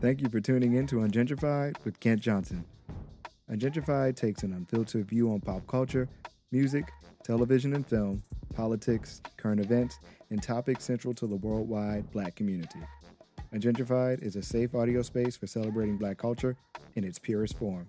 Thank you for tuning in to Ungentrified with Kent Johnson. Ungentrified takes an unfiltered view on pop culture, music, television and film, politics, current events, and topics central to the worldwide Black community. Ungentrified is a safe audio space for celebrating Black culture in its purest form.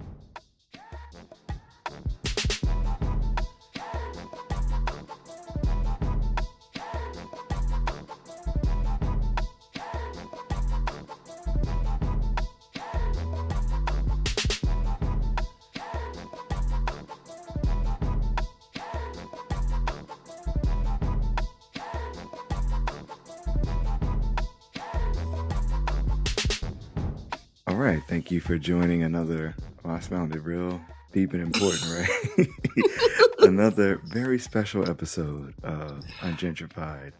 All right, thank you for joining another, I found it real deep and important, right? Another very special episode of Ungentrified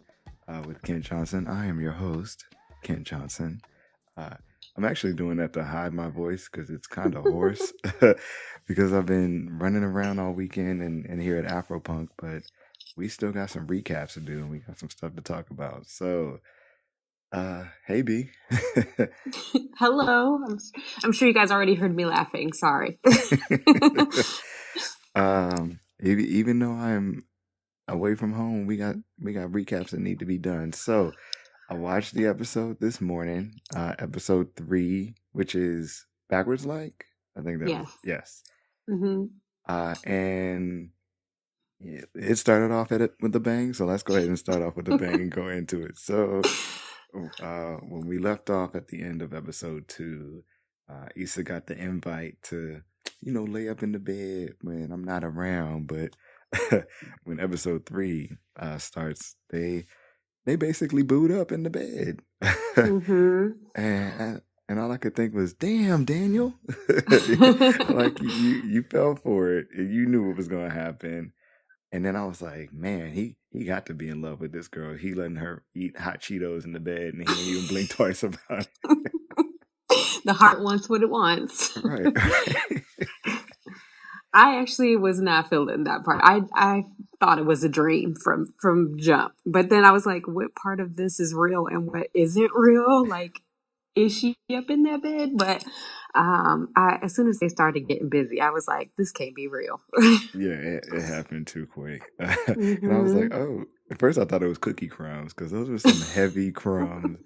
with Kent Johnson. I am your host, Kent Johnson. I'm actually doing that to hide my voice because it's kind of hoarse because I've been running around all weekend and here at Afropunk, but we still got some recaps to do and we got some stuff to talk about. So, hey B. Hello. I'm sure you guys already heard me laughing. Sorry. Even though I'm away from home, we got recaps that need to be done. So I watched the episode this morning, episode 3, which is Backwards Like. I think that was, yes. Mm-hmm. And it started off with a bang. So let's go ahead and start off with a bang and go into it. So when we left off at the end of episode 2, Issa got the invite to, lay up in the bed when I'm not around. But when episode 3 starts, they basically boot up in the bed. Mm-hmm. And all I could think was, damn, Daniel. Like you fell for it. You knew what was going to happen. And then I was like, man, he got to be in love with this girl. He letting her eat hot Cheetos in the bed and he didn't even blink twice about it. The heart wants what it wants. Right. I actually was not feeling that part. I thought it was a dream from jump. But then I was like, what part of this is real and what isn't real? Like, is she up in that bed? But as soon as they started getting busy, I was like, this can't be real. Yeah, it happened too quick. And I was like, oh, at first I thought it was cookie crumbs because those were some heavy crumbs.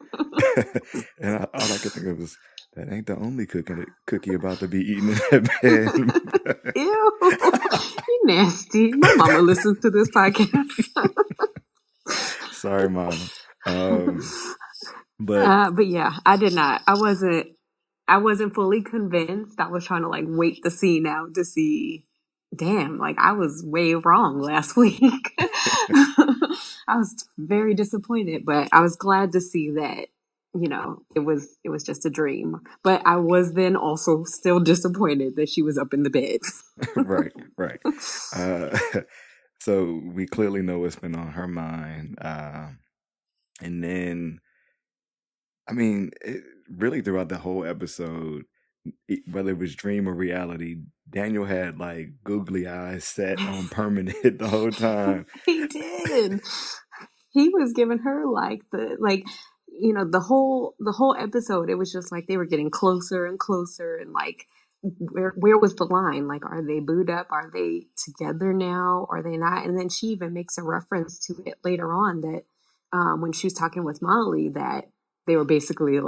And all I could think of was, that ain't the only cookie about to be eaten in that bed. Ew, you nasty. My mama listens to this podcast. Sorry, Mama. But yeah, I did not. I wasn't fully convinced. I was trying to wait the scene out to see. Damn, I was way wrong last week. I was very disappointed, but I was glad to see that, it was just a dream. But I was then also still disappointed that she was up in the bed. Right. So we clearly know what's been on her mind. And then, I mean, really throughout the whole episode, whether it was dream or reality, Daniel had googly eyes set on permanent the whole time. He did. He was giving her the whole episode. It was just they were getting closer and closer, and where was the line? Are they booed up? Are they together now? Are they not? And then she even makes a reference to it later on that when she was talking with Molly, that they were basically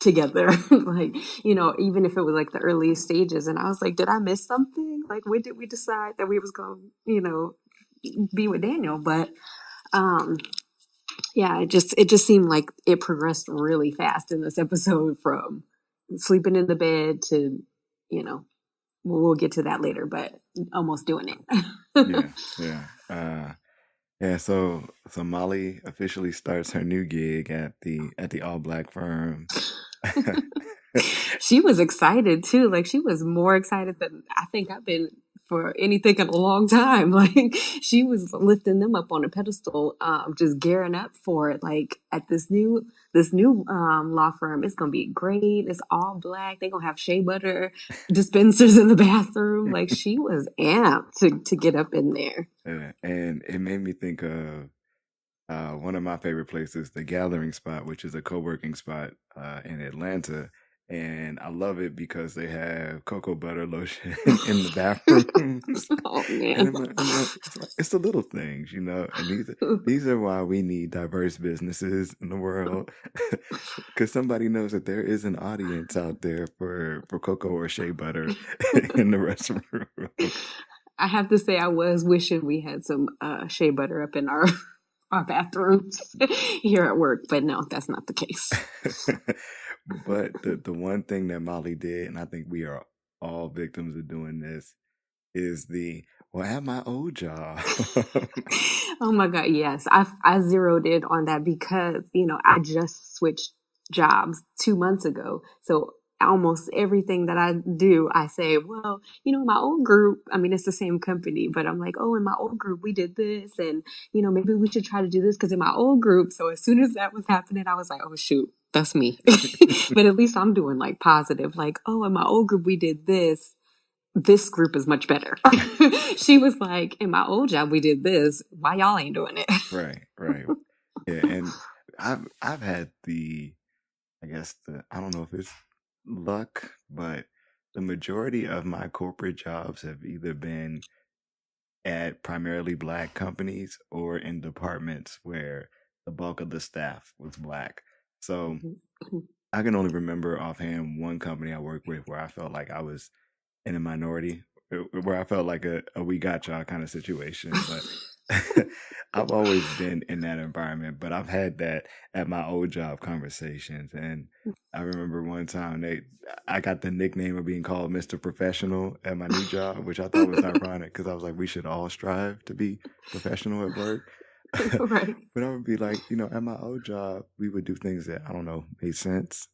together, even if it was the early stages. And I was like, did I miss something? When did we decide that we was going to, be with Daniel? But yeah, it just seemed like it progressed really fast in this episode from sleeping in the bed to, we'll get to that later, but almost doing it. Yeah. So Molly officially starts her new gig at the all Black firm. She was excited too. She was more excited than I think I've been for anything in a long time. She was lifting them up on a pedestal, just gearing up for it. At this new law firm, it's gonna be great. It's all Black. They're gonna have shea butter dispensers in the bathroom. She was amped to get up in there. And it made me think of One of my favorite places, the Gathering Spot, which is a co-working spot in Atlanta. And I love it because they have cocoa butter lotion in the bathrooms. Oh And man. it's like it's the little things, you know. And these are why we need diverse businesses in the world, because somebody knows that there is an audience out there for cocoa or shea butter in the restroom. I have to say, I was wishing we had some shea butter up in our our bathrooms here at work, but no, that's not the case. But the one thing that Molly did, and I think we are all victims of doing this, is well, at my old job. Oh my God, yes. I zeroed in on that because, I just switched jobs 2 months ago. So almost everything that I do, I say, well, my old group, I mean, it's the same company, but I'm like, oh, in my old group, we did this. And, maybe we should try to do this because in my old group. So as soon as that was happening, I was like, oh, shoot, that's me. But at least I'm doing like positive, like, oh, in my old group, we did this group is much better. She was like, in my old job, we did this. Why y'all ain't doing it? Right, right. Yeah, and I've had I guess I don't know if it's luck, but the majority of my corporate jobs have either been at primarily Black companies or in departments where the bulk of the staff was Black. So I can only remember offhand one company I worked with where I felt like I was in a minority, where I felt like a we got y'all kind of situation. But I've always been in that environment, but I've had that at my old job conversations. And I remember one time I got the nickname of being called Mr. Professional at my new job, which I thought was ironic because I was like, we should all strive to be professional at work. Right. But I would be like, at my old job, we would do things that I don't know made sense.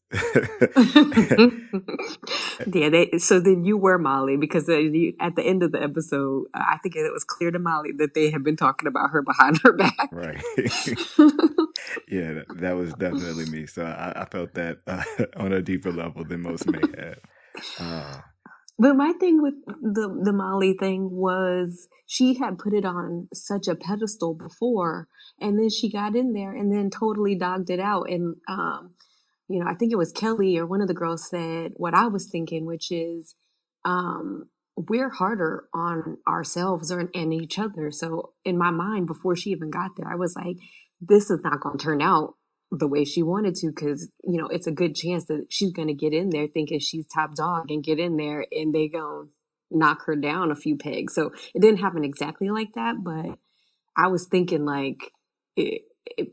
Yeah, so then you were Molly because at the end of the episode, I think it was clear to Molly that they had been talking about her behind her back. Right. Yeah, that was definitely me. So I felt that on a deeper level than most may have. But my thing with the Molly thing was she had put it on such a pedestal before, and then she got in there and then totally dogged it out. And I think it was Kelly or one of the girls said what I was thinking, which is we're harder on ourselves and each other. So in my mind, before she even got there, I was like, this is not going to turn out the way she wanted to because, it's a good chance that she's going to get in there thinking she's top dog and get in there and they going to knock her down a few pegs. So it didn't happen exactly like that, but I was thinking like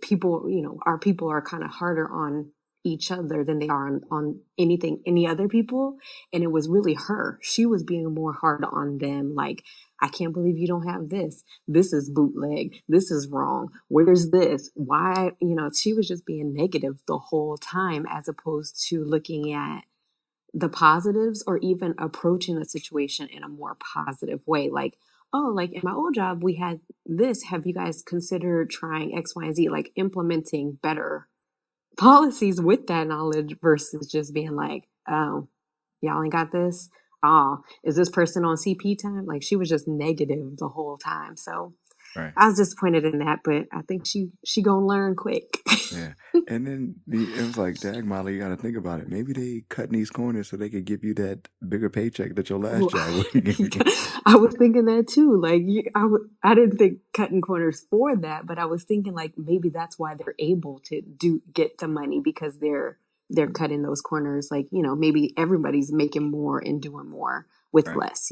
people, our people are kind of harder on each other than they are on any other people. And it was really her. She was being more hard on them. Like, I can't believe you don't have this. This is bootleg. This is wrong. Where's this? Why? She was just being negative the whole time as opposed to looking at the positives or even approaching the situation in a more positive way. Like, oh, like in my old job, we had this. Have you guys considered trying X, Y, and Z, like implementing better policies with that knowledge versus just being like, oh, y'all ain't got this. Oh, is this person on CP time? Like she was just negative the whole time. So Right. I was disappointed in that, but I think she gonna learn quick. Yeah. And then it was like, dag, Molly, you got to think about it. Maybe they cutting these corners so they could give you that bigger paycheck that your last job wouldn't give you. I was thinking that too. Like I didn't think cutting corners for that, but I was thinking like maybe that's why they're able to get the money because they're cutting those corners. Like maybe everybody's making more and doing more with Right. less.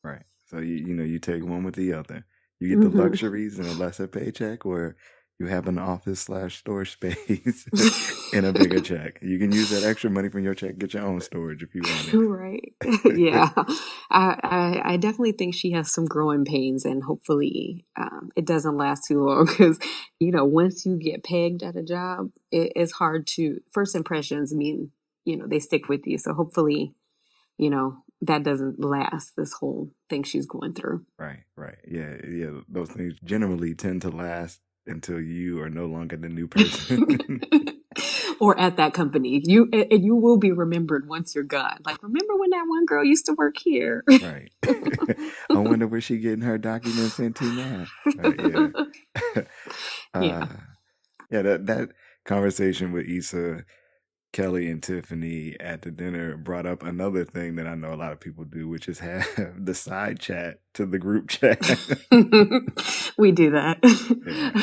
Right. So you take one with the other. You get the luxuries and a lesser paycheck, or you have an office/storage space and a bigger check. You can use that extra money from your check, get your own storage if you want it. Right. Yeah. I definitely think she has some growing pains and hopefully it doesn't last too long because, once you get pegged at a job, it's hard to, first impressions mean, they stick with you. So hopefully, that doesn't last, this whole thing she's going through. Right. Yeah. Those things generally tend to last until you are no longer the new person. or at that company. You will be remembered once you're gone. Like, remember when that one girl used to work here? Right. I wonder where she getting her documents sent to now. Yeah. Yeah. uh, yeah, that conversation with Issa, Kelly, and Tiffany at the dinner brought up another thing that I know a lot of people do, which is have the side chat to the group chat. We do that. Yeah.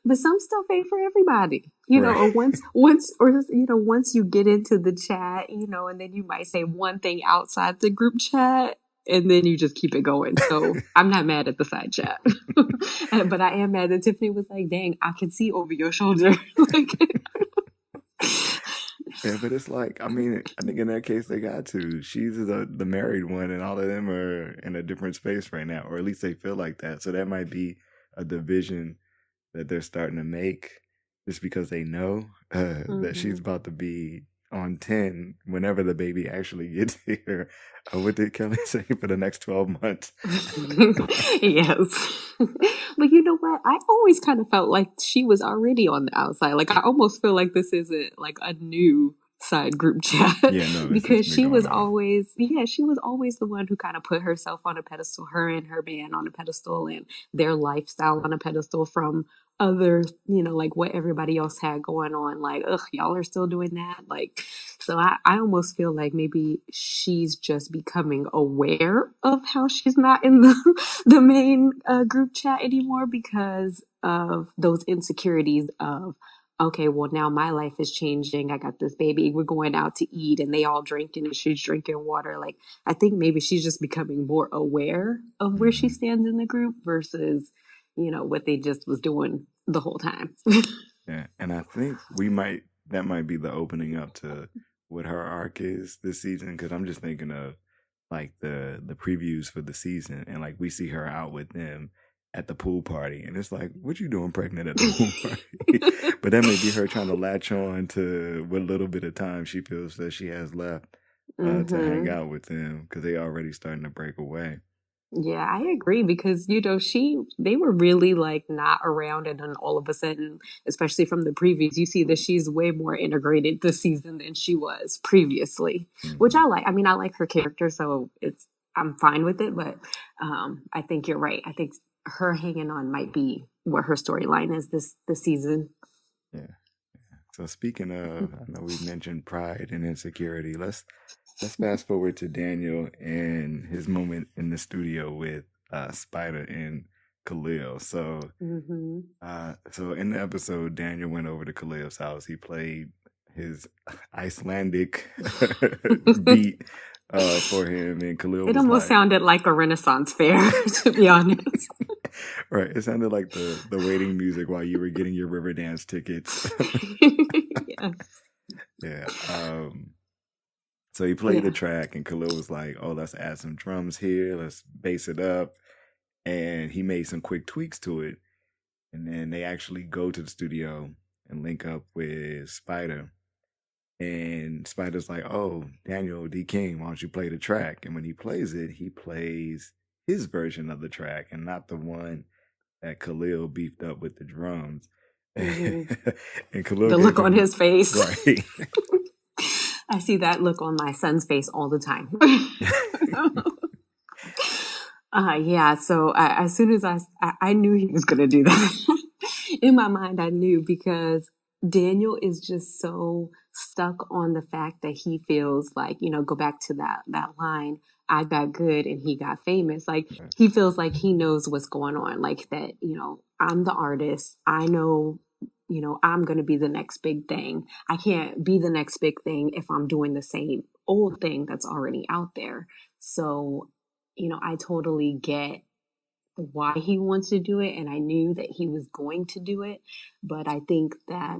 But some stuff ain't for everybody, Right. or once you get into the chat, and then you might say one thing outside the group chat, and then you just keep it going. So I'm not mad at the side chat, but I am mad that Tiffany was like, dang, I can see over your shoulder. Like, Yeah, but it's like, I mean, I think in that case they got to. She's the married one, and all of them are in a different space right now, or at least they feel like that. So that might be a division that they're starting to make, just because they know that she's about to be on 10 whenever the baby actually gets here. What did Kelly say, for the next 12 months? Yes. But you know what? I always kind of felt like she was already on the outside. Like, I almost feel like this isn't like a new side group chat. Yeah, no, this has Because been she was going on. always, she was always the one who kind of put herself on a pedestal, her and her band on a pedestal, and their lifestyle on a pedestal from other, like what everybody else had going on. Like, ugh, y'all are still doing that. Like, so I almost feel like maybe she's just becoming aware of how she's not in the main group chat anymore because of those insecurities of, okay, well, now my life is changing. I got this baby. We're going out to eat and they all drinking and she's drinking water. Like, I think maybe she's just becoming more aware of where she stands in the group versus, what they just was doing the whole time. Yeah, and I think that might be the opening up to what her arc is this season, because I'm just thinking of like the previews for the season, and like we see her out with them at the pool party, and it's like, what you doing pregnant at the pool party? But that may be her trying to latch on to what little bit of time she feels that she has left to hang out with them, because they already starting to break away. Yeah, I agree because they were really like not around, and then all of a sudden, especially from the previews, you see that she's way more integrated this season than she was previously, which I like. I mean, I like her character, so I'm fine with it. But I think you're right. I think her hanging on might be what her storyline is this season. Yeah. So speaking of, I know we mentioned pride and insecurity. Let's fast forward to Daniel and his moment in the studio with Spider and Khalil. So, so in the episode, Daniel went over to Khalil's house. He played his Icelandic beat for him, and Khalil It was almost sounded like a Renaissance fair, to be honest. Right, it sounded like the waiting music while you were getting your Riverdance tickets. Yes. Yeah. So he played the track, and Khalil was like, "Oh, let's add some drums here. Let's bass it up." And he made some quick tweaks to it. And then they actually go to the studio and link up with Spider. And Spider's like, "Oh, Daniel D. King, why don't you play the track?" And when he plays it, he plays his version of the track and not the one that Khalil beefed up with the drums. And Khalil The look on his face. Right. I see that look on my son's face all the time. Yeah, so as soon as I knew he was going to do that. In my mind, I knew because Daniel is just so stuck on the fact that he feels like, go back to that line, I got good and he got famous. Like, he feels like he knows what's going on, like that, I'm the artist. I know, I'm going to be the next big thing. I can't be the next big thing if I'm doing the same old thing that's already out there. So, I totally get why he wants to do it, and I knew that he was going to do it. But I think that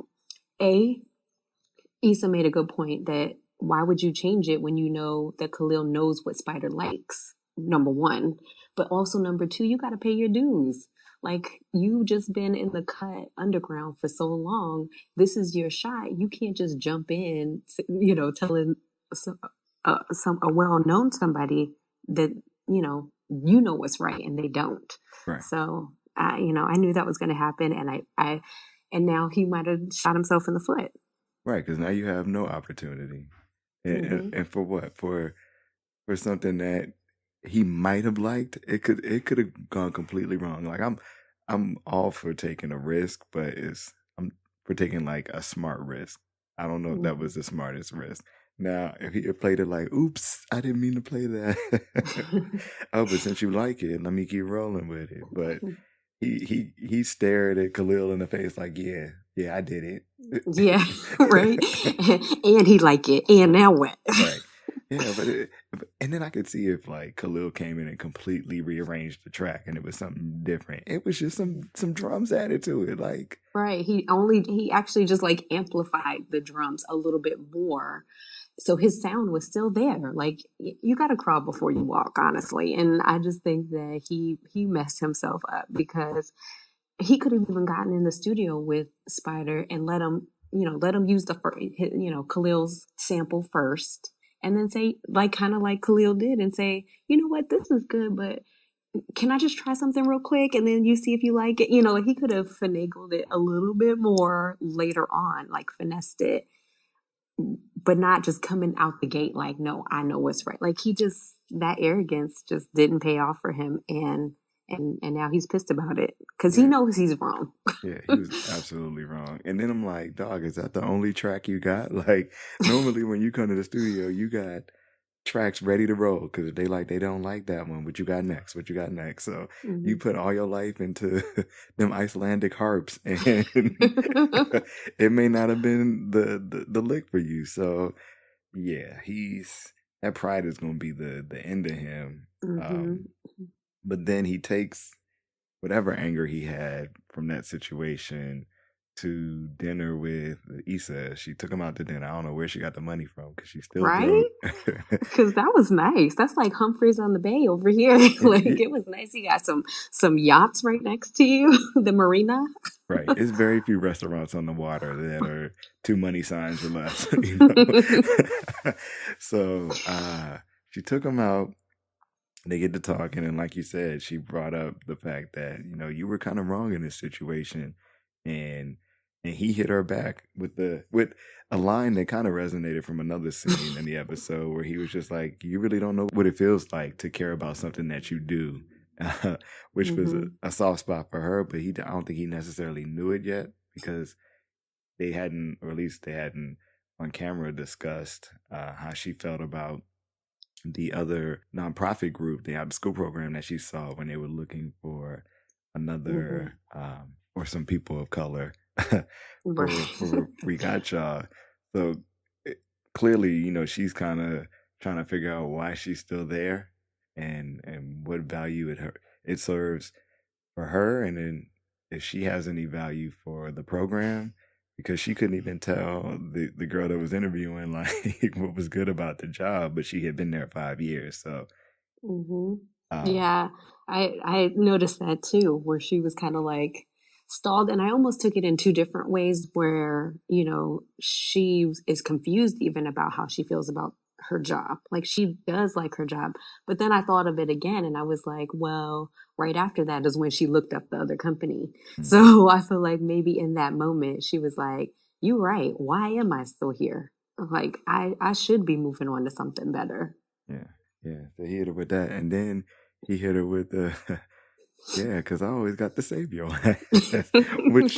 Issa made a good point that why would you change it when you know that Khalil knows what Spider likes? Number one, but also number two, you got to pay your dues. Like, you just been in the cut underground for so long. This is your shot. You can't just jump in, telling a well-known somebody that you know what's right and they don't. Right. So I knew that was going to happen, and and now he might have shot himself in the foot. Right, because now you have no opportunity. And for what? For something that he might have liked, it could have gone completely wrong. Like I'm all for taking a risk, but I'm for taking like a smart risk. I don't know if that was the smartest risk. Now, if he had played it like, "Oops, I didn't mean to play that." Oh, but since you like it, let me keep rolling with it. But he stared at Khalil in the face like, "Yeah, yeah, I did Yeah, right. it." And he like it. And now what? Right. Yeah, and then I could see if like Khalil came in and completely rearranged the track and it was something different. It was just some drums added to it. Like, Right. He actually just like amplified the drums a little bit more. So his sound was still there. Like you got to crawl before you walk, honestly. And I just think that he messed himself up because he could have even gotten in the studio with Spider and let him use Khalil's sample first, and then say like kind of like Khalil did, and say, you know what, this is good, but can I just try something real quick, and then you see if you like it. Like he could have finagled it a little bit more later on, like finessed it, but not just coming out the gate like, no, I know what's right. Like that arrogance just didn't pay off for him, and now he's pissed about it because he yeah, knows he's wrong. yeah, he was absolutely wrong. And then I'm like, dog, is that the only track you got? Like, normally when you come to the studio, you got tracks ready to roll because they don't like that one. What you got next? What you got next? So you Mm-hmm. put all your life into them Icelandic harps, and it may not have been the lick for you. So yeah, he's that pride is going to be the end of him. Mm-hmm. But then he takes whatever anger he had from that situation to dinner with Issa. She took him out to dinner. I don't know where she got the money from because she's still Right? broke. Because that was nice. That's like Humphreys on the Bay over here. Like it was nice. You got some yachts right next to you, the marina. Right. It's very few restaurants on the water that are two money signs or less, you know. So she took him out. They get to talking, and like you said, she brought up the fact that, you were kind of wrong in this situation. And he hit her back with a line that kind of resonated from another scene in the episode where he was just like, "You really don't know what it feels like to care about something that you do," which was a soft spot for her. But I don't think he necessarily knew it yet because they hadn't, or at least they hadn't on camera discussed how she felt about the other nonprofit group, the after school program that she saw when they were looking for another or some people of color for We Got Y'all. So clearly, she's kind of trying to figure out why she's still there and what value it serves for her, and then if she has any value for the program, because she couldn't even tell the girl that was interviewing like what was good about the job, but she had been there 5 years. So um Yeah, I noticed that too, where she was kind of like stalled, and I almost took it in two different ways, where she is confused even about how she feels about her job. Like she does like her job, but then I thought of it again, and I was like, well, right after that is when she looked up the other company. mhm. So I feel like maybe in that moment she was like, "You right? Why am I still here? Like I should be moving on to something better." Yeah, yeah. So he hit her with that, and then he hit her with the yeah, because I always got the savior last, which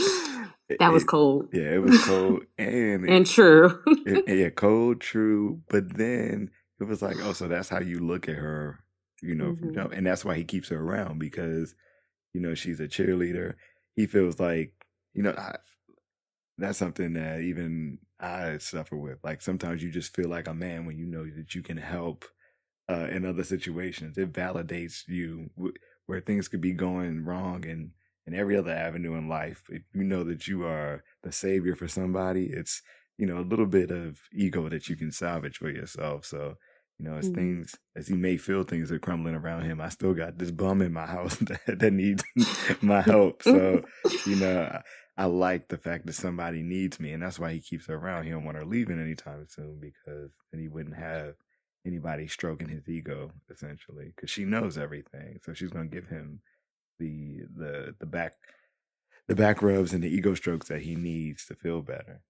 That was cold. yeah, it was cold and And true. yeah, cold, true. But then it was like, oh, so that's how you look at her, from Hmm. jump, and that's why he keeps her around because she's a cheerleader. He feels like that's something that even I suffer with. Like sometimes you just feel like a man when you know that you can help in other situations. It validates you where things could be going wrong and in every other avenue in life. If you know that you are the savior for somebody, it's a little bit of ego that you can salvage for yourself. So Hmm. as he may feel things are crumbling around him, I still got this bum in my house that needs my help. So I like the fact that somebody needs me, and that's why he keeps her around. He don't want her leaving anytime soon because then he wouldn't have anybody stroking his ego essentially because she knows everything, so she's going to give him the back rubs and the ego strokes that he needs to feel better.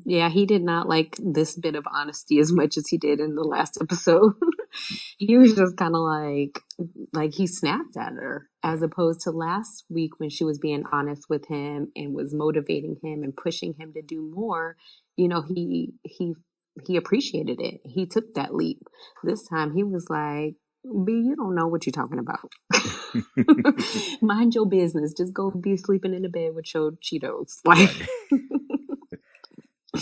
Yeah, he did not like this bit of honesty as much as he did in the last episode. He was just kind of like he snapped at her, Yeah, as opposed to last week when she was being honest with him and was motivating him and pushing him to do more. You know, he appreciated it. He took that leap. This time he was like, "B, you don't know what you're talking about. Mind your business. Just go be sleeping in the bed with your Cheetos." Like, right.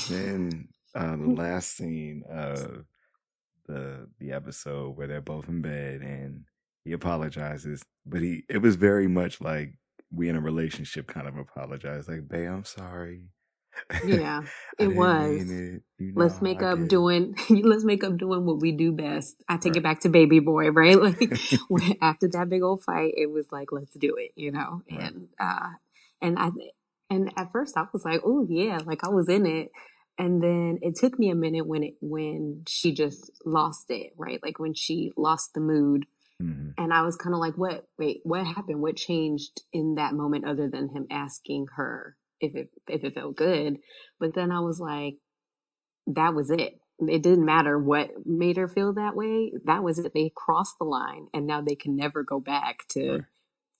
Then the last scene of the episode where they're both in bed and he apologizes, but it was very much like we in a relationship kind of apologize, like, babe, I'm sorry. yeah, I it didn't was. mean it. You know Let's how make I up get. doing let's make up doing what we do best. I take it Right. back to baby boy, right? Like after that big old fight, it was like, let's do it, you know? Right. And I and at first I was like, oh yeah, like I was in it. And then it took me a minute when she just lost it, right? Like when she lost the mood. Hmm. And I was kind of like, what happened? What changed in that moment other than him asking her if it felt good? But then I was like, that was it. It didn't matter what made her feel that way. That was it. They crossed the line and now they can never go back Right. to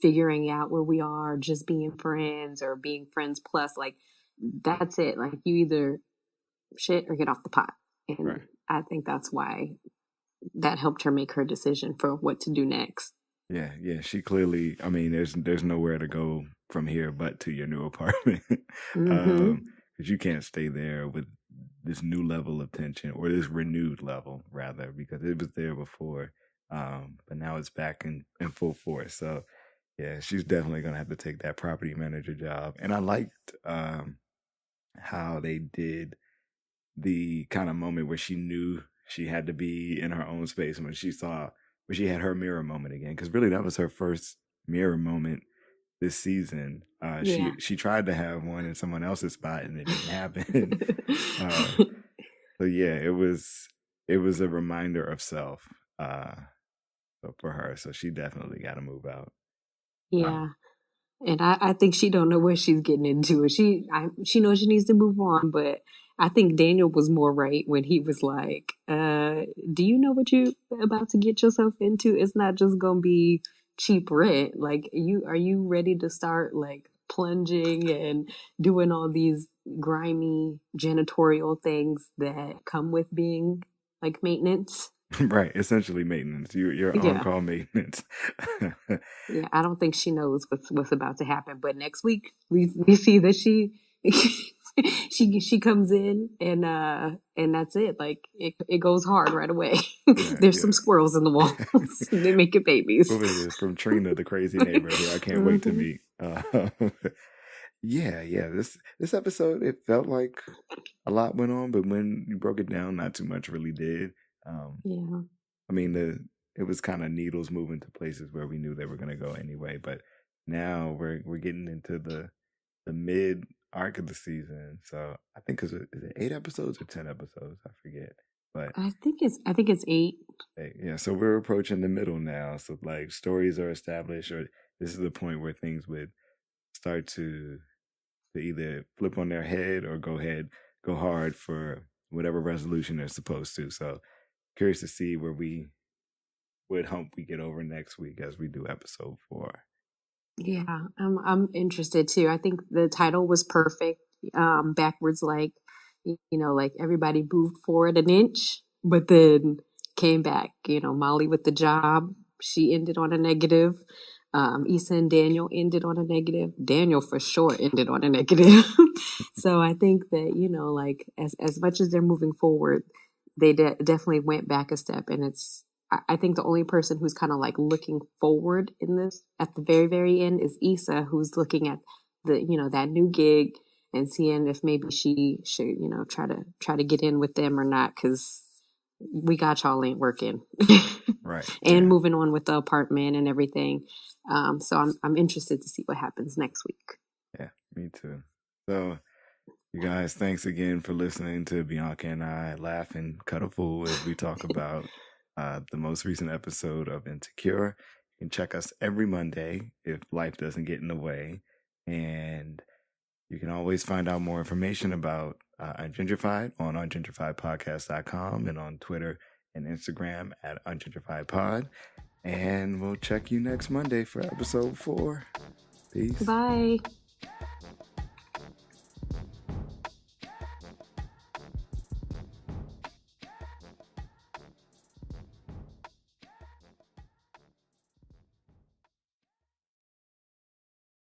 figuring out where we are, just being friends or being friends plus. Like, that's it. Like, you either shit or get off the pot. And Right. I think that's why that helped her make her decision for what to do next. Yeah. Yeah. She clearly. I mean, there's nowhere to go from here but to your new apartment, Mm-hmm. because you can't stay there with this new level of tension, or this renewed level rather, because it was there before, but now it's back in full force. So yeah, she's definitely gonna have to take that property manager job. And I liked how they did the kind of moment where she knew she had to be in her own space, and when she had her mirror moment again, because really that was her first mirror moment this season. Yeah. She tried to have one in someone else's spot and it didn't happen. uh, so yeah, it was a reminder of self, uh, for her. So she definitely got to move out. Yeah. And I think she don't know what she's getting into. She knows she needs to move on, but I think Daniel was more right when he was like, do you know what you about to get yourself into? It's not just gonna be cheap rent. Like, are you ready to start like plunging and doing all these grimy janitorial things that come with being like maintenance? Right, essentially maintenance. You're on Yeah. call maintenance. Yeah, I don't think she knows what's about to happen. But next week we see that she she comes in and that's it. Like it goes hard right away. Yeah, There's some yeah. squirrels in the walls. They make it babies. Over here from Trina, the crazy neighbor, who I can't wait to Hmm. meet. Yeah, yeah. This episode, it felt like a lot went on, but when you broke it down, not too much really did. Um, Yeah. I mean, it was kind of needles moving to places where we knew they were going to go anyway. But now we're getting into the mid arc of the season. So I think is it 8 episodes or 10 episodes? I forget. But I think it's 8. yeah, so we're approaching the middle now. So like stories are established, or this is the point where things would start to either flip on their head or go hard for whatever resolution they're supposed to. So curious to see where we would hope we get over next week as we do episode 4. Yeah, I'm interested too. I think the title was perfect. Backwards, like like everybody moved forward an inch, but then came back. Molly with the job, she ended on a negative. Issa and Daniel ended on a negative. Daniel for sure ended on a negative. So I think that like as much as they're moving forward, they definitely went back a step, and I think the only person who's kind of like looking forward in this at the very, very end is Issa, who's looking at that new gig and seeing if maybe she should, try to get in with them or not, because we got y'all ain't working, Right. and Yeah. moving on with the apartment and everything. So I'm interested to see what happens next week. Yeah. Me too. So you guys, thanks again for listening to Bianca and I laugh and cut a fool as we talk about the most recent episode of Insecure. You can check us every Monday if life doesn't get in the way. And You can always find out more information about Ungentrified on ungentrifiedpodcast.com and on Twitter and Instagram at ungentrifiedpod. And we'll check you next Monday for episode 4. Peace. Bye.